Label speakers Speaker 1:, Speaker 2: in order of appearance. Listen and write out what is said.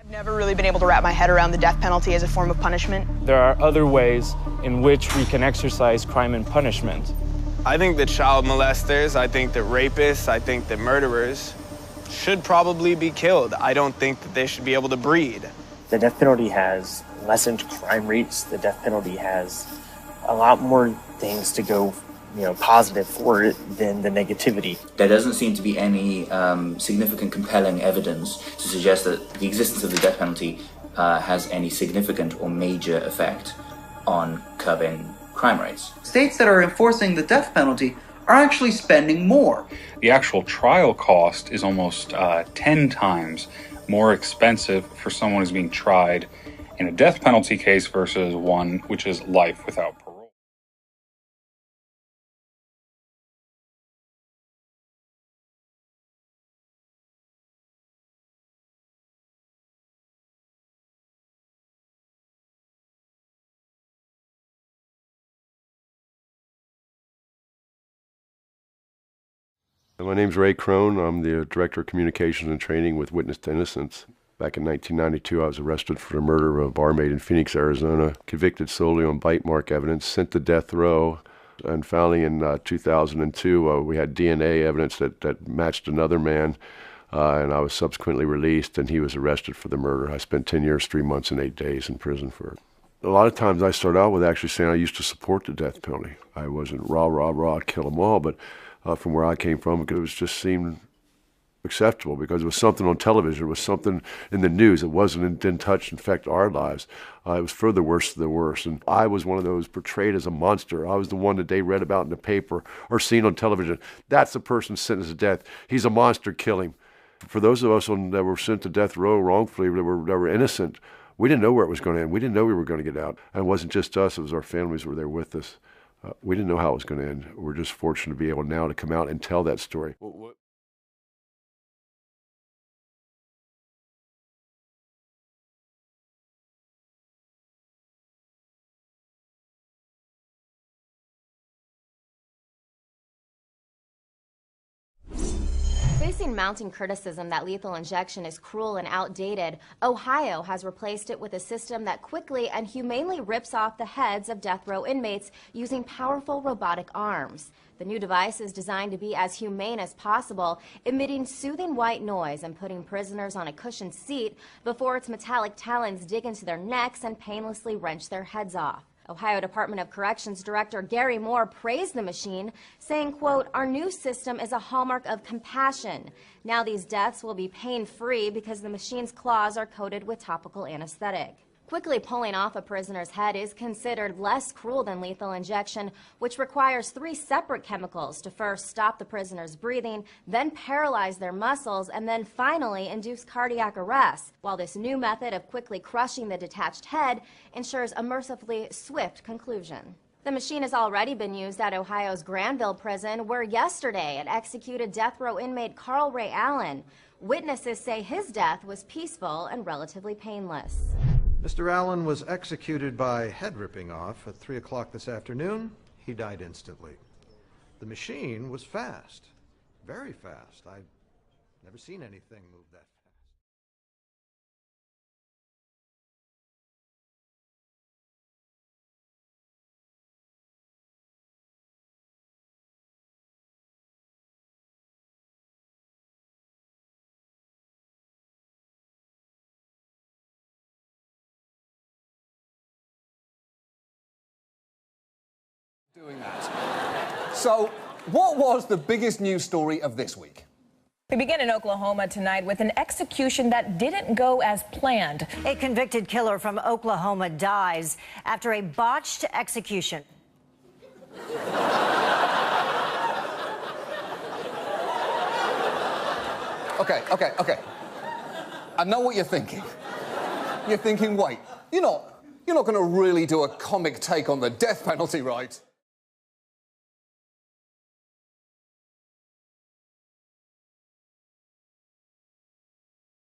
Speaker 1: Never really been able to wrap my head around the death penalty as a form of punishment.
Speaker 2: There are other ways in which we can exercise crime and punishment.
Speaker 3: I think that child molesters, I think that rapists, I think that murderers should probably be killed. I don't think that they should be able to breed.
Speaker 4: The death penalty has lessened crime rates. The death penalty has a lot more things to go positive for it than the negativity.
Speaker 5: There doesn't seem to be any significant compelling evidence to suggest that the existence of the death penalty has any significant or major effect on curbing crime rates.
Speaker 6: States that are enforcing the death penalty are actually spending more.
Speaker 7: The actual trial cost is almost 10 times more expensive for someone who's being tried in a death penalty case versus one which is life without parole.
Speaker 8: My name's Ray Crone. I'm the Director of Communications and Training with Witness to Innocence. Back in 1992, I was arrested for the murder of a barmaid in Phoenix, Arizona, convicted solely on bite mark evidence, sent to death row, and finally in 2002, we had DNA evidence that matched another man, and I was subsequently released, and he was arrested for the murder. I spent 10 years, 3 months, and 8 days in prison for it. A lot of times I start out with actually saying I used to support the death penalty. I wasn't rah, kill them all, but from where I came from, because it was just seemed acceptable, because it was something on television, it was something in the news. It didn't touch, infect our lives. It was for the worst of the worst. And I was one of those portrayed as a monster. I was the one that they read about in the paper or seen on television. That's the person sentenced to death. He's a monster, kill him. For those of us that were sent to death row wrongfully, that were innocent, we didn't know where it was going to end. We didn't know we were going to get out. And it wasn't just us, it was our families who were there with us. We didn't know how it was going to end. We're just fortunate to be able now to come out and tell that story.
Speaker 9: Facing mounting criticism that lethal injection is cruel and outdated, Ohio has replaced it with a system that quickly and humanely rips off the heads of death row inmates using powerful robotic arms. The new device is designed to be as humane as possible, emitting soothing white noise and putting prisoners on a cushioned seat before its metallic talons dig into their necks and painlessly wrench their heads off. Ohio Department of Corrections Director Gary Moore praised the machine, saying, quote, "Our new system is a hallmark of compassion. Now these deaths will be pain-free because the machine's claws are coated with topical anesthetic." Quickly pulling off a prisoner's head is considered less cruel than lethal injection, which requires 3 separate chemicals to first stop the prisoner's breathing, then paralyze their muscles, and then finally induce cardiac arrest, while this new method of quickly crushing the detached head ensures a mercifully swift conclusion. The machine has already been used at Ohio's Granville prison, where yesterday it executed death row inmate Carl Ray Allen. Witnesses say his death was peaceful and relatively painless.
Speaker 10: Mr. Allen was executed by head ripping off at 3 o'clock this afternoon. He died instantly. The machine was fast, very fast. I've never seen anything move that fast.
Speaker 11: Doing that. So, what was the biggest news story of this week?
Speaker 12: We begin in Oklahoma tonight with an execution that didn't go as planned.
Speaker 13: A convicted killer from Oklahoma dies after a botched execution.
Speaker 11: Okay. I know what you're thinking. You're thinking, wait, you're not going to really do a comic take on the death penalty, right?